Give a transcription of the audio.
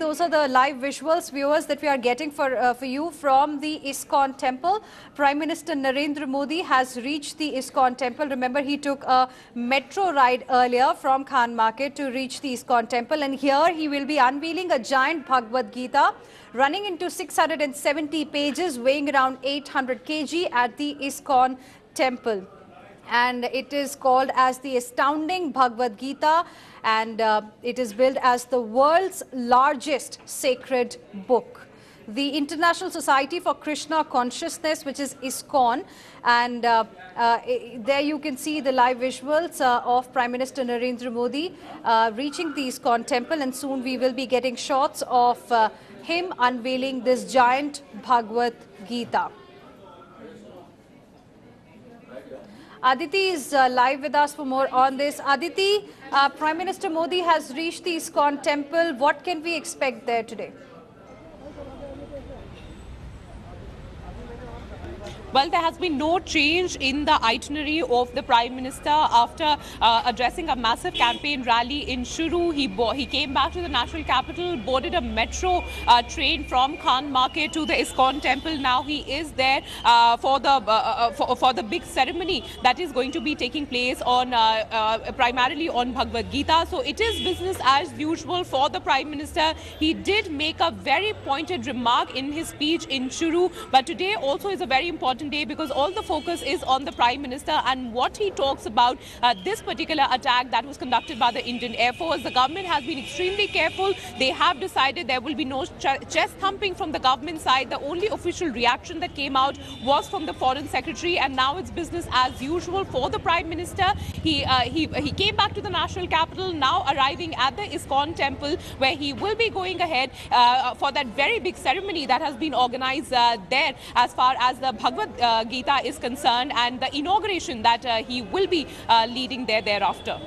those are the live visuals, viewers, that we are getting for you from the ISKCON temple. Prime Minister Narendra Modi has reached the ISKCON temple. Remember, he took a metro ride earlier from Khan Market to reach the ISKCON temple, and here he will be unveiling a giant Bhagavad Gita running into 670 pages, weighing around 800 kg at the ISKCON temple. And it is called as the Astounding Bhagavad Gita, and it is billed as the world's largest sacred book. The International Society for Krishna Consciousness, which is ISKCON, and there you can see the live visuals of Prime Minister Narendra Modi reaching the ISKCON temple, and soon we will be getting shots of him unveiling this giant Bhagavad Gita. Aditi is live with us for more on this. Aditi, Prime Minister Modi has reached the ISKCON temple. What can we expect there today? Well, there has been no change in the itinerary of the Prime Minister after addressing a massive campaign rally in Shuru. He came back to the national capital, boarded a metro train from Khan Market to the ISKCON temple. Now he is there for the big ceremony that is going to be taking place on primarily on Bhagavad Gita. So it is business as usual for the Prime Minister. He did make a very pointed remark in his speech in Shuru, but today also is a very important day because all the focus is on the Prime Minister and what he talks about this particular attack that was conducted by the Indian Air Force. The government has been extremely careful. They have decided there will be no chest thumping from the government side. The only official reaction that came out was from the Foreign Secretary, and now it's business as usual for the Prime Minister. He came back to the national capital, now arriving at the ISKCON temple, where he will be going ahead for that very big ceremony that has been organized there as far as the Bhagavad Gita is concerned, and the inauguration that he will be leading there thereafter.